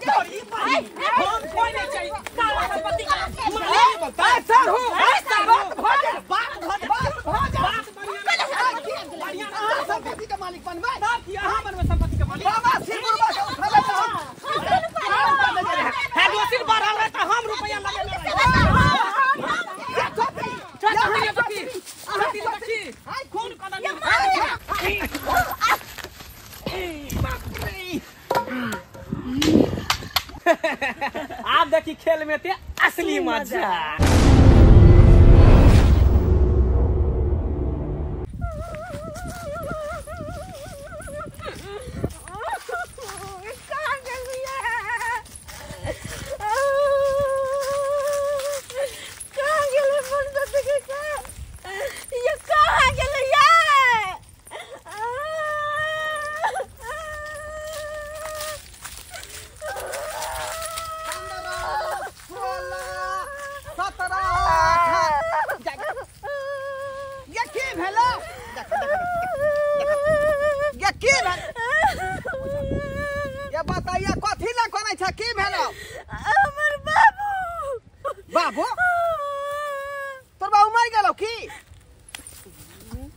छोड़ी हम कोई नहीं चाहिए सारा संपत्ति मालिक बता सर हो बढ़िया संपत्ति का मालिक बनवा हां बनवा संपत्ति का मालिक बाबा सिरबा है दोसिल बार हमरा त हम रुपया लगे खून कदम आप देखी खेल में थे असली मजा बाबू तोर बाबू मर गेलो की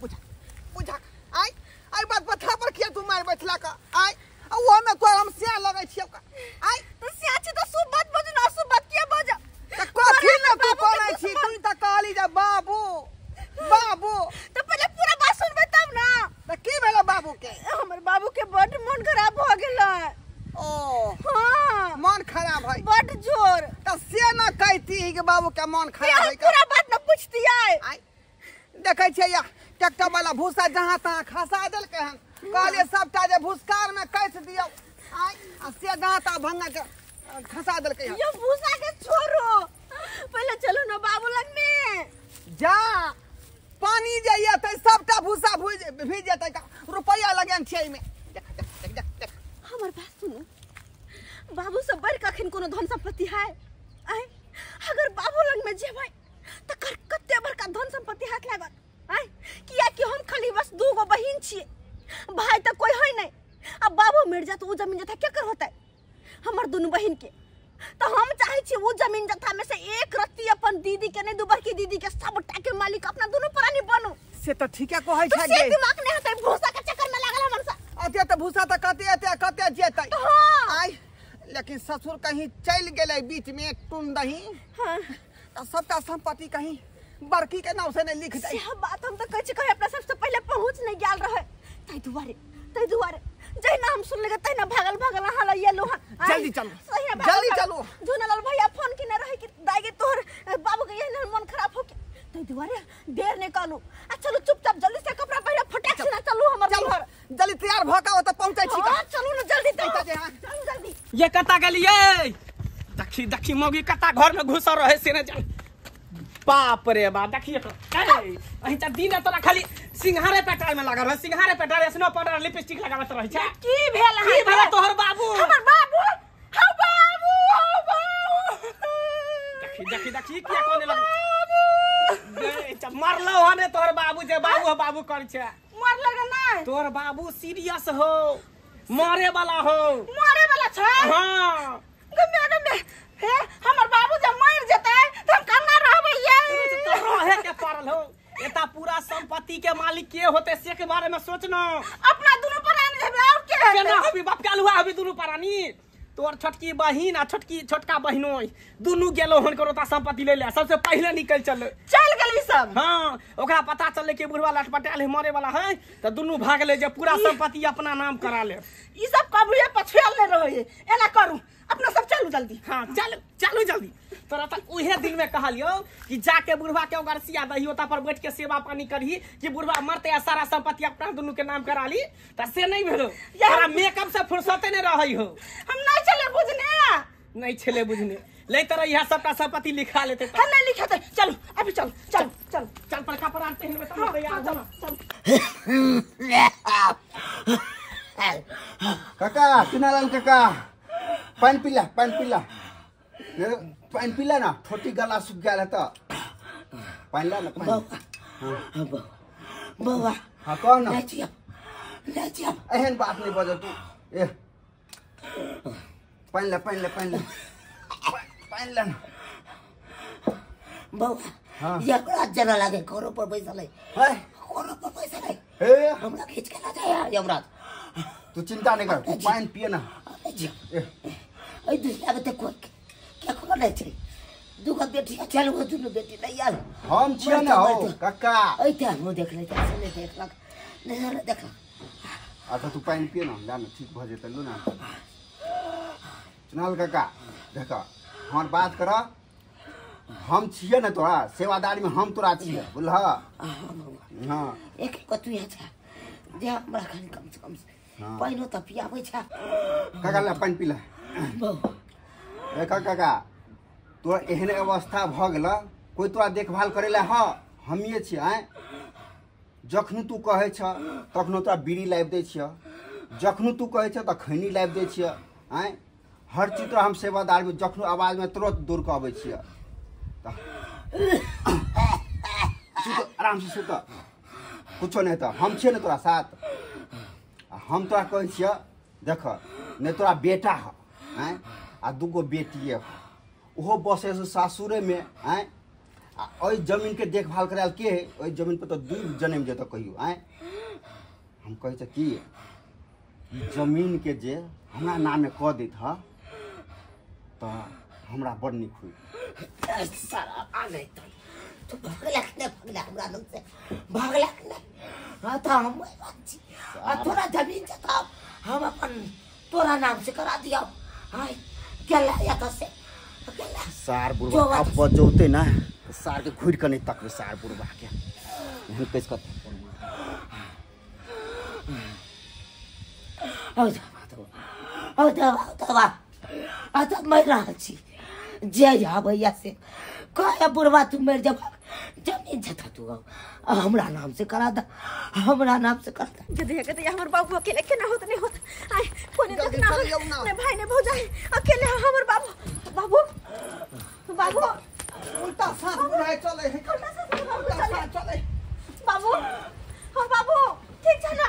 बुझा आई आई बात बता पर किया तू मार बैठला का आई वो में तोर हम से लगे छियो का आई तो से छी तो सुब बात बज ना सुब बात किया बज त कथि न तू कोना छी तू त कहली जा बाबू बाबू तो पहले पूरा बात सुनबे तब ना त की भेला बाबू के हमर बाबू के बड मन खराब हो गेला ओ हां मन खराब है बड जोर त से न कहती कि बाबू के मन खराब है पूरा बात न पूछती है देखे छै या ट्रैक्टर वाला भूसा जहां तहां खसा देल के हन कहले सबटा जे भूसकार में कैस दियो आई आ से जहां तहां भंगा के खसा देल के ये भूसा के छोड़ो पहले चलो न बाबू लग में जा पानी जाइए त सबटा भूसा भीज जेतै का रुपया लगन छै में देख हमर बात सुनो बाबू से बढ़ कखन कोनो धन संपत्ति है आई अगर बाबू लग में जेबै त कते बड़का धन संपत्ति हाथ लागत आई किया कि हम खाली बस दू गो बहिन छिए भाई त कोई है नहीं अब बाबू मर जात उ जमीन जथा केकर होतै हमर दुनु बहिन के तो हम चाहे छी उ जमीन जथा में से एक रत्ती अपन दीदी के नहीं दुबर की दीदी के सबटा के मालिक अपना दुनु प्राणी बनू से त ठीके कहै छै गे दिमाग नहीं होतै भूसा के चक्कर में लागल हमर सा अते त भूसा त कते जेतै आई लेकिन ससुर कहीं चल गेले बीच में टून दही हां त सबका संपत्ति कहीं बड़की के नाम से नहीं लिख दे यह बात हम तो कह छी कहे अपना सबसे पहले पहुंच नहीं गेल रहे तै दुआरे जय नाम सुन लेगा तै ना भागल हां ये लो जल्दी चलो झुनलाल भैया फोन किने रहे कि दाई के तोर बाबू के यही मन खराब हो के तै दुआरे देर नहीं कालू आ चलो चुपचाप जल्दी से कपड़ा पहले फटाक से ना चलो हमर घर जल्दी तैयार भ का त पहुंचै छी हां चलू ना जल्दी तै हां जल्दी ये कता गेलिए देखी मोगी कता घर में घुस रहे से न चल बाप रे बा देखिए तो अरे अहि त दिन तोरा खाली सिंघारे पेटाल में लागल रह सिंघारे पेटाल स्नो पाउडर लिपस्टिक लगावत रह छै की भेल तोहर बाबू हमर बाबू हौ बाबू देखी किया कोने लग बे मारलो हने तोहर बाबू जे बाबू कर छै मार लगे नहीं तोहर बाबू सीरियस हो मारे वाला छ हां गमे हे हमर बाबू जब मर जेतै त हम कन्ना रहबै ये तो रहे के पारल हो एता पूरा संपत्ति के मालिक के होते से के बारे में सोचना अपना दुनु प्राणी हेबे और के केना होबी बाप के अलुआ होबी दुनु प्राणी तोर छोटकी बहिन आ छोटका बहिनो दुनु गेलो हन करोता संपत्ति ले सबसे पहले चल गेली सब हां ओकरा पता चले के बुढ़वा लटपटाल है मरे वाला है त दुनु भाग ले जे पूरा संपत्ति अपना नाम करा ले ई सब कबुए पछुएल ले रहे एना करू अपना सब चलू जल्दी हां चलू जल्दी तोरा त उहे दिन में कहलियो कि जाके बुढ़वा के गरसिया दही ओता पर बैठ के सेवा पानी करही कि बुढ़वा मरते सारा संपत्ति अपना दुनु के नाम करा ली त से नहीं भेलो तोरा मेकअप से फुर्सत नहीं रहई हो हम नहीं चले बुझने ले तरह यह सबका संपत्ति लिखा लेते हम नहीं लिखते चलो अभी चल पर कपड़ा आते हैं बता तैयार चलो काका किनाराम काका पानी पीला ना छोटी गला सूख गया है तो पानी ला ना बाबा हां कौन ना एहन बात नहीं बजो तू ए पानी ले बउआ हाँ। ये बड़ा जना लागे करो पर पैसा ले है करो पर पैसा ले ए हमरा खींच के ला जाए यमराज तू चिंता नहीं कर तू पानी पिए ना जी ए दूसरा बते को क्या खबर नहीं छे दुगो बेटी चल वो दुनु बेटी नहीं यार हम छिए ना हो काका ए ते हम देख ले चले देख लग नहीं देख अच्छा तू पानी पिए ना जान ठीक भ जेते लो ना चुनाल काका देखा हमार बात कर हम छिए ना तोरा सेवादारी में हम तोरा छिए बुझल हां एक को तू या छा जे हमरा खाली कम से कम हाँ। पानी तो पियाबै छा काका ले पानी पी ले देखा काका तोरा एहन अवस्था भ गेल कोई तोरा देखभाल करे ला हां हमिए छी आए जखन तू कहे छ तखनो तोरा बीड़ी लाइब दै छिय जखन तू कहे छ त खैनी लाइब दै छिय आए हर चीज तोरा हम सेवादार में जखन आवाज में तुरंत दूर के आबै छिय आराम से सुत कुछो नहीं तो हम छे न तोरा साथ हम तोरा कहे छिय देख नहीं तोरा बेटा है आ दूगो बेटिए ओहो बसे से सासुरे में आए ओई जमीन के देखभाल कराल के है ओई जमीन पे तो दू जन्म जेतो कहियो आए हम कहे छ कि जमीन के जे हमरा नामे क देत ह त हमरा बड़ निक होई सारा आ गई तो भगला हमरा नाम से भगला हां तो हम बात आ तोरा जमीन जता हम अपन तोरा नाम से करा दिया हां क्या लाया तो से सार बुरबा अब बजौते ना सार के घुर के नहीं तकबे सार बुरबा के हम कैसे करते आ तो मैं रहा छी जे जा भैया से कहे बुढ़वा तू मर जब जमीन जता तू हमरा नाम से करा दा हमरा नाम से कर दा जदे कहते हमर बाबू अकेले के ना होत नहीं होत आय कोने तक ना ने भाई ने भौजाई अकेले हमर बाबू बाबू उल्टा साथ बुढ़ाई चले है उल्टा साथ चले बाबू हां बाबू ठीक है ना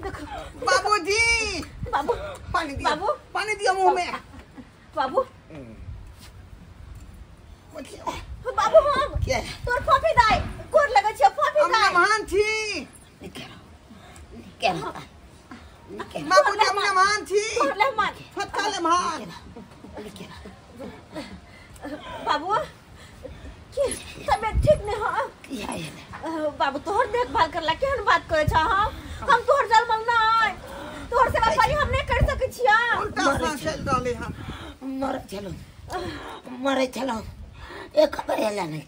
देखो बाबूजी बाबू पानी दियो बाबू पानी दियो मुंह में बाबू देखियो बाबू हम के तोर फाफी दाई गोर लगे छ फाफी हम दाई महान छी क्या बाबूजी हम महान छी गोर ले मान फटका ले महान बाबू की तबीयत ठीक नहीं हो बाबू तोहर देखभाल करला केहन बात करे छ हम तोहर जलमल ना आय तोहर सेवा पानी हम नहीं कर सके छिया उल्टा साथ चल रहले हां मरे चलो एक खबर एला नहीं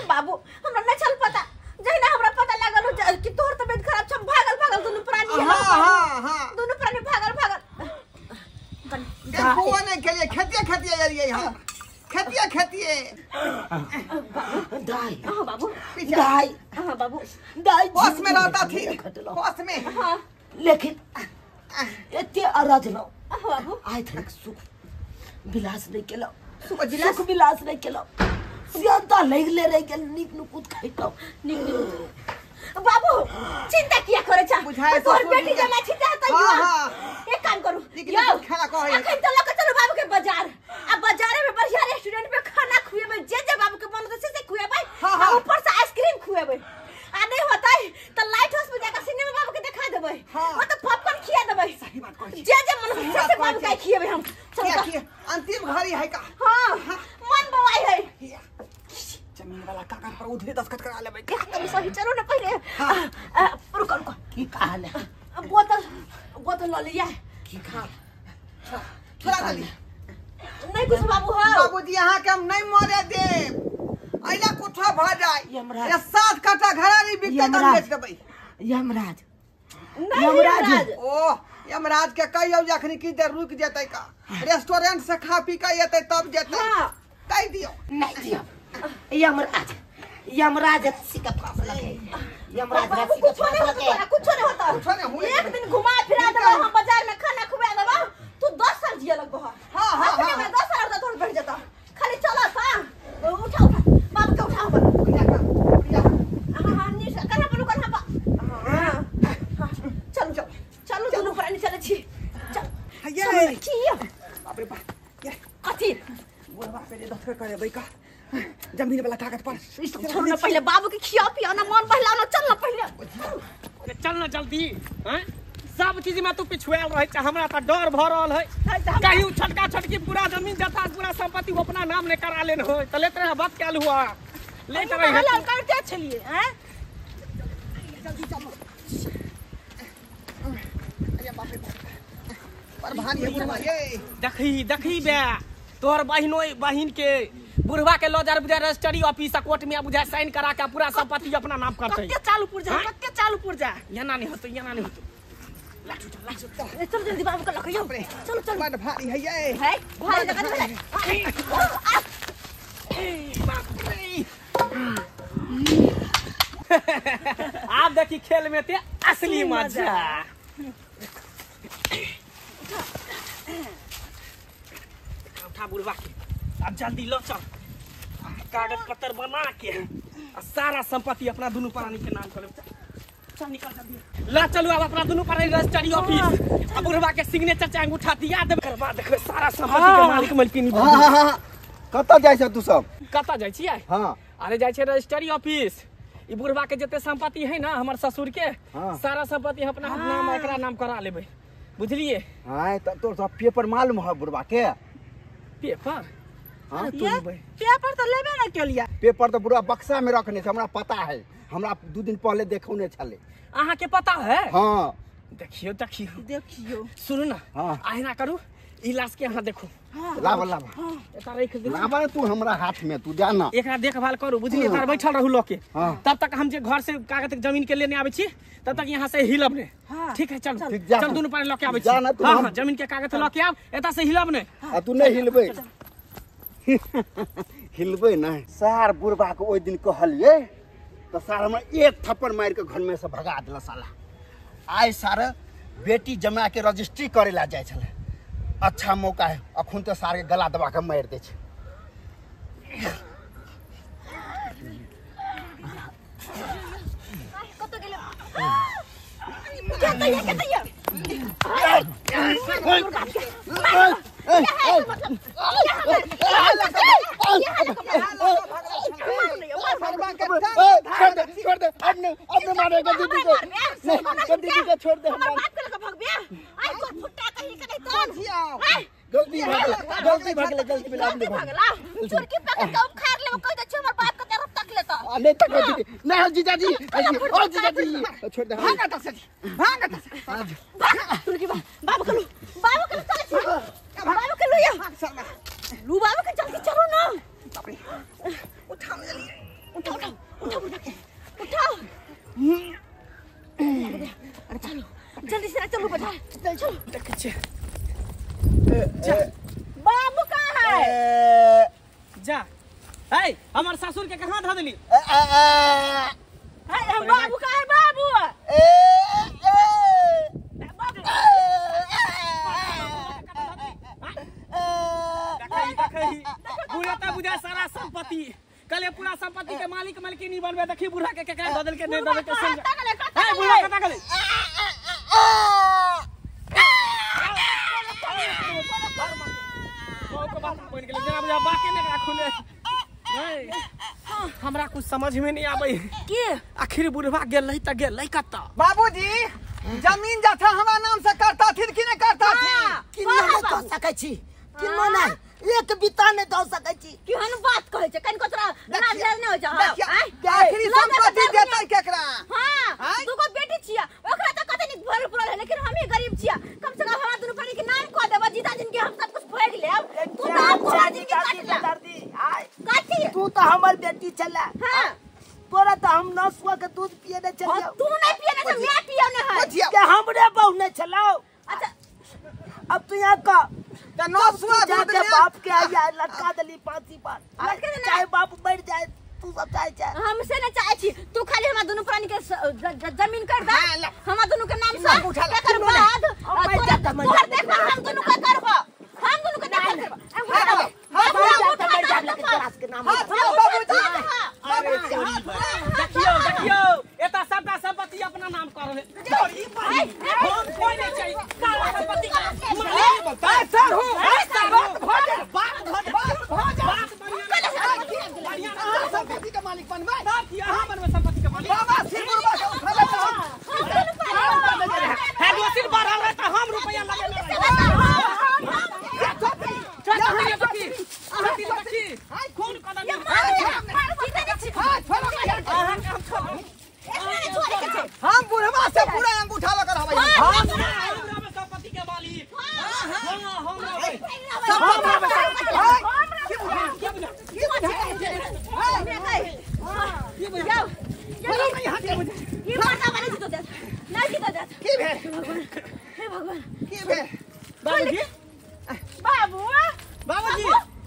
बाबू हमरा नहीं चल पता जहिना हमरा पता लागल हो कि तोहर तबीयत खराब छ भागल दोनों प्राणी हां दोनों प्राणी भागल देखो ने के लिए खेतिए एलिए हां खेतिए दाई हां बाबू दाई हां बाबू दाई होश में रहता थी होश में हां लेकिन एते अराज लो बाबू आय थक सुख विलास नहीं केलो सुख विलास नहीं केलो सियांता लगले रह गेल निक नुकुत खाइतो निक बाबू चिंता किया करे छ बुझाए तोहर बेटी जना छिटा त हां एक काम करू लेकिन खाना कहे अखन तो लग चलो बाबू के बाजार आ बाजार में बढ़िया रेस्टोरेंट पे खाना खुएबे जे बाबू के मन से खुएबे आ ऊपर से आइसक्रीम खुएबे आ नहीं होता है तो लाइट हाउस में जाकर सिनेमा बाबू के दिखा देबे और तो पॉपकॉर्न खिया देबे सही बात कहे जे मन से बाबू का खिएबे हम देखिए अंतिम घड़ी है का हां मन बवाई है जमीन वाला कागज पर उधरे दस्तखत करा लेबे एकदम सही चलो ना पहले रुको की कहले बोतल ल लिया की खा थोड़ा जल्दी नहीं कुछ बाबू हां बाबूजी यहाँ के हम नहीं मरे दे आइला कुछो भ जाए यमराज। ये 7 कट्ठा घरानी बिकते तब बेच देबै यमराज यमराज ओ यमराज के कहियो जखनी की देर रुक जेतै का रेस्टोरेंट से खा पी के एतै तब जेतै हां कह दियो नहीं दियो यमराज रस्सी का फांस लगे यमराज रस्सी का फांस लगे कुछ नहीं होता कुछो नहीं हुए एक दिन घुमा फिरा देबो हम बाजार में खाना खुआ देबो तू 10 साल जिया लगबो हां मैं 10 साल और थोड़ा बढ़ जाता खाली चला सा उठा बाबू के उठाओ हां नी कना पर कना चलो दोनों प्राणी चले छी चल ये की कथी बुढ़वा पे दस्तखत करे भाई का जमीन वाला कागज पर छोड़ ना पहले बाबू के खिया पिया ना मन बहला ना चल ना पहले चल ना जल्दी हैं सब चीज में तू पिछुआल रहे छ हमरा त डर भ रहल है कहीं छटका छटकी पूरा जमीन जथा पूरा संपत्ति वो अपना नाम ने करा लेन हो त लेत रहे बात क्या हुआ लेत रहे हल्ला करते चलिए हैं जल्दी चलो अरे बाप रे पर भारी बुढ़वा ये देखी बे तोहर बहिन के बुढ़वा के लॉजर बुझा रजिस्ट्री ऑफिस कोर्ट में बुझा साइन करा के पूरा संपत्ति अपना नाम करते कत्ते चालू पुर जा यहाँ नहीं होतो चल जल्दी बाबू का लखियो चलो चल बड़ भारी है ये है भाई जगह आप देखी खेल में ते असली मजा उठा बुढ़वा के अब जल्दी लो चल कागज पत्र बना के सारा संपत्ति अपना दोनों प्राणी के नाम कर चल निकल जल्दी ला चलो अब अपना दोनों प्राणी रजिस्ट्री ऑफिस अब बुढ़वा के सिग्नेचर चाहे अंगूठा दिया देबे कर बाद देखो सारा संपत्ति के मालिक मलकिनी कत जाय छ तू सब कत जाय छियै हां अरे जाय छै रजिस्ट्री ऑफिस ई बुढ़वा के जते संपत्ति है ना हमर ससुर के सारा संपत्ति अपना नाम एकरा नाम करा लेबे बुझलिए हां तब तो सब पेपर मालूम है बुढ़वा के पेपर हां पेपर तो लेबे ना के लिया पेपर तो बुढ़वा बक्सा में रखने छै हमरा पता है हमरा 2 दिन पहले देखौने छले अहाँ के पता है हां देखियो सुनो ना आईना करू इलाज के यहाँ देखो लाभ एता रख दे लाभ तू हमरा हाथ में तू जाना एकरा देखभाल करू बुझलिए तार बैठल रहू लोग के तब तक हम जे घर से कागज जमीन के लेने आबै छी तब तक यहाँ से हिलब ने ठीक है चल चल दोनों पर लोग के आबै छी हां जमीन के कागज लोग के आब एता से हिलब ने तू नहीं हिलबे हिलबे ना सार बुढ़बा के ओइ दिन कहलिए तो सार हमरा एक थप्पड़ मार के घर में से भगा देला साला आइ सार बेटी जमा के रजिस्ट्री करे ला जाय छले अच्छा मौका है अखुन तो सार के गला दबा के मार दे छै कत गेलो छोड़ दे अपने मारेगा दीदी को छोड़ दे हमरा आई को फुट्टा कहीं के नहीं तो जल्दी भाग ले जल्दी बिला अपने भागला चुरकी पे तो खार ले कह दे हमर बाप के तरफ तक लेता नहीं तक दीदी नहीं जीजाजी ओ जीजाजी छोड़ दे भागा त चुरकी बाबू के लो या लू बाबू के जल्दी चलो ना उठाओ जल्दी उठाओ अरे चलो जल्दी से चलो बता चलो देखिए बाबू कहाँ है जा है हमार ससुर के कहाँ धा देली हम बाबू कहाँ है बाबू बुढ़ा बुझा सारा संपत्ति कल पूरा संपत्ति के मालिक मलकिनी बनबे देखी बुढ़ा के केकरा बदल के नहीं बदल के सुन है बुढ़ा कता गले हमरा कुछ समझ में नहीं आबै के आखिर बुढ़वा गेलै त गेलै कत बाबूजी जमीन जथा हमरा नाम से करता थी कि नहीं करता थी किन्नो नहीं कह सकै छी किन्नो नहीं एक बिता नहीं दो सकै छी केहन बात कहै छै कन कोतरा नाम ले नहीं हो जा आखिरी संपत्ति देतै केकरा हां दुगो बेटी छिया ओकरा त कते नहीं भरल पुरल है लेकिन हम ही गरीब छिया कम से कम हमरा दुनु पानी के नाम कह देबा जीता दिन के हम सब कुछ भोग लेब तू तो पूरा दिन के काट ले दर्दी आय काटी तू तो हमर बेटी छला हां तोरा तो हम नसुआ के दूध पिए ने चलियो तू नहीं पिए ना मैं पियो ने है के हमरे बहू ने छलाओ अच्छा अब तू यहाँ का त नसुआ जाके बाप के आया लटका दली फांसी पर चाहे बाप मर जाए तू सब चाहे हमसे न चाहे छी तू खाली हमरा दोनों प्राणी के जमीन कर दे हमरा दोनों के नाम से एकर बाद तोहर देख हम दोनों का करबो हम दोनों के देख करबो देखियो एता सबका संपत्ति अपना नाम कर ले हम कोई नहीं चाहिए सारा संपत्ति मालिक बता सर हो बाप संपत्ति बची खून कदम हम बुढ़वा से पूरा अंगूठा लगा हवाई संपत्ति के मालिक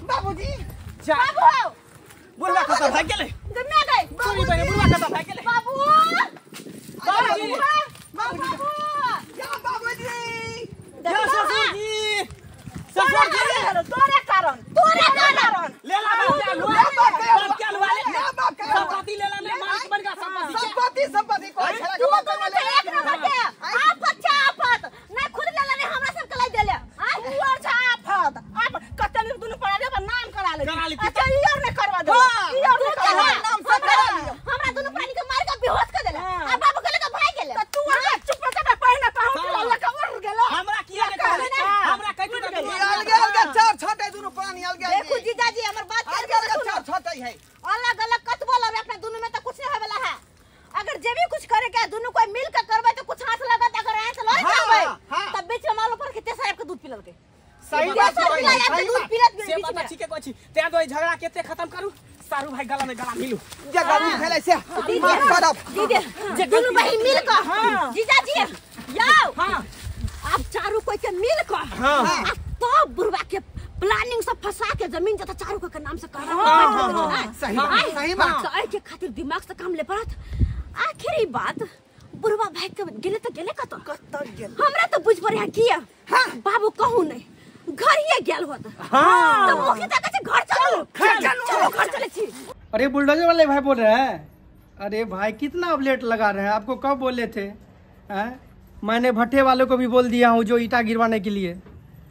बाबूजी बुढ़वा खत्म भाग गेले चोरी बने बुढ़वा खत्म भाग गेले तोरे कारण ले ला क्या लुआ ले संपत्ति ले ला मालिक बन गया संपत्ति को तू तो एक नंबर के आफत छा आफत नहीं खुद ले ले हमरा सब कलाई देले आ और छा आफत आप कतल दुनु पड़ा दे नाम करा ले अच्छा ई और ने करवा दे ई और ने करवा नाम से करा लियो हमरा दुनु प्राणी के मार के बेहोश कर देले आ बाबू के लगे भाग गेले तू चुप कर पहिना कहू अल्लाह का उड़ गेलो हमरा किया ने कहले हमरा कहि तो अलगे चार छोटे दुनु प्राणी अलगे देखो जीजाजी हमर बात कर चार छोटे है अलग अलग कत बोलब अपने दुनु में तो कुछ नहीं होवेला है अगर जे भी कुछ करे के दुनु कोई मिल के करबे तो कुछ हाथ लगत अगर ऐसे लड़ जावे तब बीच में मालूम पर कितने साहब के दूध पिलल के सही बात दूध पिलत से बात ठीक है कोची ते दो झगड़ा केते खत्म करू सारू भाई गला में गला मिलू जगह में फैले से मार करब दीदी जे दुनु भाई मिल के जीजाजी याओ हां आप चारों कोई के मिल के हां तो बुढ़वा के प्लानिंग से फंसा के जमीन जता चारों के नाम से कर सही बात तो आई के खातिर दिमाग से काम ले पड़त आखिरी बात बुढ़वा भाई के गेले तो गेले कत हमरा तो बुझ पड़े किया बाबू कहू नहीं घर ही गेल होत हां तो मोके तक से घर चलो घर चले छी अरे बुलडोजर वाले भाई बोल रहे हैं। अरे भाई कितना अब लेट लगा रहे हैं, आपको कब बोले थे हैं? मैंने भट्टे वालों को भी बोल दिया हूँ जो ईटा गिरवाने के लिए।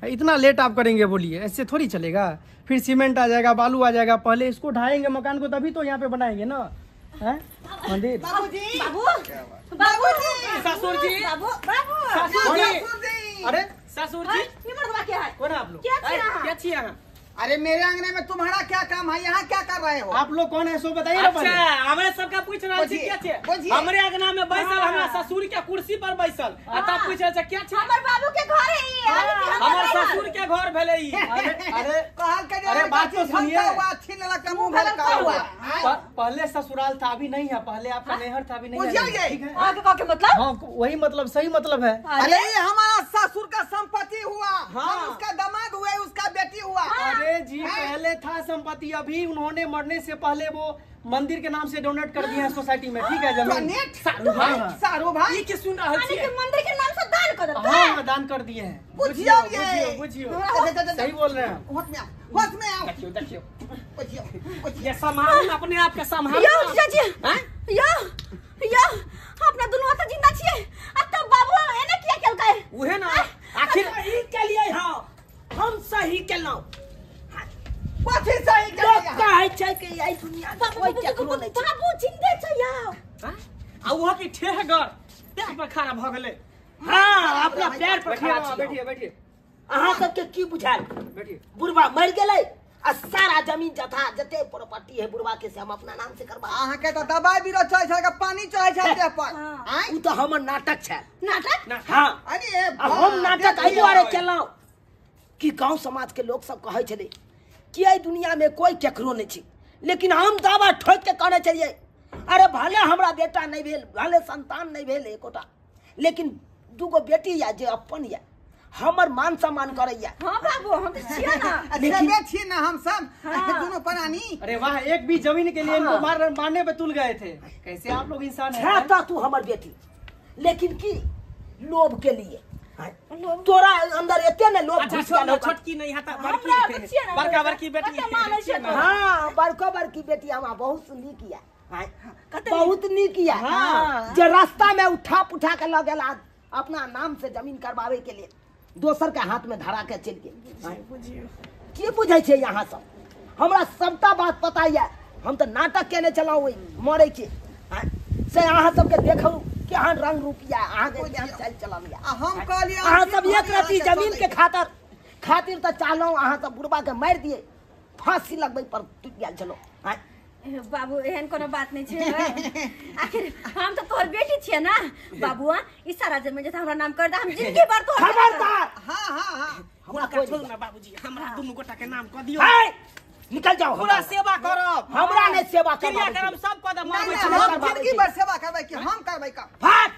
इतना लेट आप करेंगे बोलिए, ऐसे थोड़ी चलेगा। फिर सीमेंट आ जाएगा, बालू आ जाएगा, पहले इसको ढाएंगे मकान को तभी तो यहाँ पे बनाएंगे ना हैं मंदिर। बाबूजी ससुर जी बाबू अरे ससुर जी निमरवा क्या है कौन है आप लोग? क्या छी यहाँ अरे मेरे आंगने में तुम्हारा क्या काम है? यहाँ क्या कर रहे हो? आप लोग कौन है सो बताइए ना अच्छा पहले। हमारे सबका पूछ रहा है क्या छे बोलिए। हमरे अगना में बैसल हमरा ससुर के कुर्सी पर बैसल आ तब पूछ रहा है क्या छे हमर बाबू के घर है हमर ससुर के घर भेले ई अरे कहल के अरे बात तो सुनिए। छीन लगा मुंह भर का हुआ। पहले ससुराल था अभी नहीं है, पहले आपका नैहर था अभी नहीं है। बुझिए ठीक है आगे का के मतलब हाँ वही मतलब सही मतलब है। अरे ये हमारा ससुर का संपत्ति हुआ, हम उसका दामाद हुए, उसका बेटी हुआ। अरे जी पहले था संपत्ति, अभी उन्होंने मरने से पहले वो मंदिर के नाम से डोनेट कर दिए हैं सोसाइटी में। ठीक है जमीन सारू भाई ई के सुन रहा पानी के है मंदिर के नाम से दान कर देता हाँ दान कर दिए हैं। बुझियो ये। बुझियो सही बोल रहे हैं। होश में आओ, देखियो बुझियो। ये सामान अपने आप के संभाल यो जीजाजी यो अपना दुनू हाथ जिंदा छिए अब तब बाबू एने किया केल का उहे ना आखिर ई के लिए हां हम सही केलौ कथी सही लोग कर कहै छै कि आई दुनिया में कोई केकरो नहीं छै। बाबू जिंदे छ याओ आ वो की ठेहगर पैर पर खड़ा भ गेले हां अपना पैर पर खड़ा छी बैठिए अहाँ सबके की बुझायल? बैठिए। बुढ़वा मर गेलै आ सारा जमीन जथा जते प्रॉपर्टी है बुढ़वा के से हम अपना नाम से करबा। अहाँ के तो दवाई बीरो चढ़ छल के पानी चढ़ छल देह पर। आय उ तो हमर नाटक छै। नाटक हां अरे अब हम नाटक एहि दुआरे केलौ कि गांव समाज के लोग सब कहै छले कि एहि दुनिया में कोई केकरो नहीं छै, लेकिन हम दावा ठोक के कहने छलिए अरे भले हमरा बेटा नहीं भेल, भले संतान नहीं भेल एकोटा, लेकिन दूगो बेटी या जे अपन या हमर मान सम्मान करैया। हां बाबू हम तो छिए ना लेकिन छी ना हम सब दोनों प्राणी। अरे वाह, एक भी जमीन के लिए इनको मारने पे तुल गए थे। कैसे आप लोग इंसान है हैं? तो तू हमर बेटी, लेकिन की लोभ के लिए तोरा अंदर एते ने लोभ अच्छा घुस गेल होगा। छोटकी नहीं हता हमरा बड़की बच्चिया ना बड़की बेटी कते मानै छै तो हाँ बड़को बड़की बेटी हमारा बहुत नीक किया, बहुत नीक किया। जे रास्ता में उठा के लग गेला अपना नाम से जमीन करवावे के लिए दोसर के हाथ में धरा के चल गेल। की बुझे छे यहाँ सब? हमरा सबटा बात पता है, हम तो नाटक केने चलाऊ मरे के से अहाँ सबके देखू केहन रंग रूपिया अहाँ के केहन चल चललिया। हम कहलिए अहाँ सब एक रत्ती जमीन के खातिर तो चाहलौ अहाँ सब बुढ़वा के मार दिए फांसी लगबै पर टूट गेल चलो आय बाबू एहन कोनो बात नहीं छे आखिर हम तो तोहर बेटी छिए ना बाबू ई सारा जमीन जे हमरा नाम कर दे हम जिंदगी भर तोहर खबरदार हाँ हाँ हाँ हमरा का छोड़ ना बाबूजी हमरा दुनु गोटा के नाम क दियो हाय निकल जाओ पूरा सेवा करब हमरा ने सेवा कर क्रिया करब सब कदम नहीं, मारबै नहीं, छल हम जिंदगी भर सेवा करबै कि हम करबै का भाग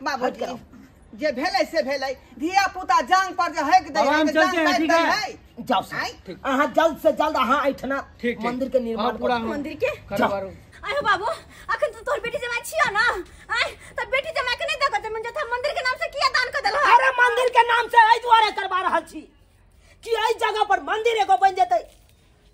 बाबूजी जे भेलै से भेलै धिया पुता जांग पर जे हैक दे अब हम चलते हैं, ठीक है? जाओ सर अहाँ जल्द से जल्द अहाँ ऐठना ठीक। मंदिर के निर्माण हाँ, पूरा करू। मंदिर के करवारो आयो बाबू अखन तो तोहर बेटी जमाई छिया ना आय त बेटी जमाई के नहीं देखत जमीन जे मंदिर के नाम से किया दान कर देलो अरे मंदिर के नाम से एहि दुआरे करवा रहल छी कि एहि जगह पर मंदिर एगो बन जेतै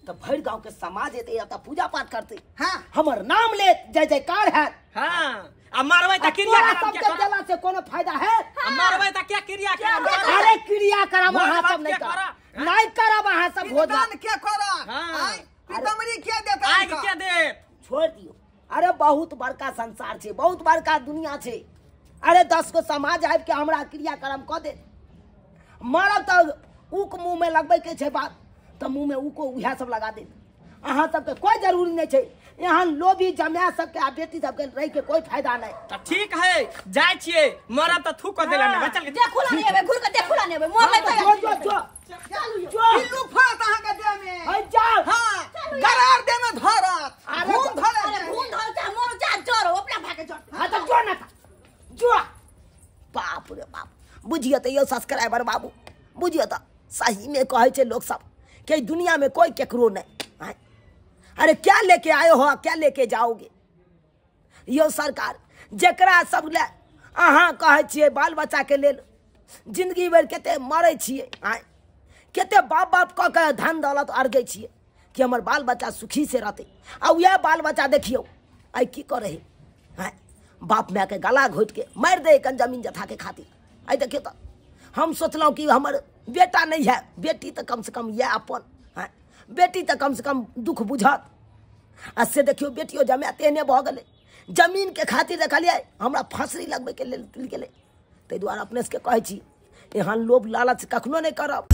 तो भर गांव के समाज एतै एतऽ पूजा पाठ करतै हाँ हमर नाम ले जय जयकार है हां आ मारबै त क्रिया तोरा करब सबके देला से कोनो फायदा है आ मारबै त क्या क्रिया करब अरे क्रिया करब मोर अहाँ बात सब नहीं के करब नहीं करब अहाँ सब भोजन दान के करब हाँ। आय पितमरी के देतै आइ के दे छोड़ दियो अरे बहुत बड़का संसार छै बहुत बड़का दुनिया छै अरे 10 गो समाज आबि के हमरा क्रिया कर्म क दे मारब तो उक मुंह में लगबै के छै बात तो मुंह में उको उहे सब लगा दे अहाँ सबके कोई जरूरी नहीं छै यहाँ लोभी जमाय सबके आ बेटी सबके रह के कोई फायदा नहीं त ठीक है जाय छिए मरब त थूक देला ने चल देखू ला नहीं घुर के देखू ला नहीं मोर ले जो जो जो पिल्लू फात अहाँ के दे में है जाओ हाँ गरार दे में धरत अरे घूम धरे अरे खून धर जा मोर जा जोर अपना भागे जोर हाँ तो जो ना था जो बाप रे बाप बुझिए तो यो सब्सक्राइबर बाबू बुझिए तो सही में कहे छे लोग सब कि दुनिया में कोई केकरो नहीं आय। अरे क्या लेके आए हो क्या लेके जाओगे यो सरकार जेकरा सब ले अहाँ कहे छिए बाल बच्चा के लेल जिंदगी भर केते मरे छिए आय केते बाप बाप क के धन दौलत अर्गे छिए कि हमर बाल बच्चा सुखी से रहते आ वह बाल बच्चा देखियो आई की करे है बाप माय के गला घोट के मार दे कन जमीन जथा के खातिर आई देखियो तो हम सोचलौं कि हमर बेटा नहीं है बेटी तो कम से कम ये अपन है बेटी तो कम से कम दुख बुझत आ से देखियो बेटियो जमाय तेने भ गेलै जमीन के खातिर देखलिए हमरा फांसी लगबे के लेल तुल गेलै ताहि दुआरे अपने से कहै छी एहन लोभ लालच कखनो नहीं करब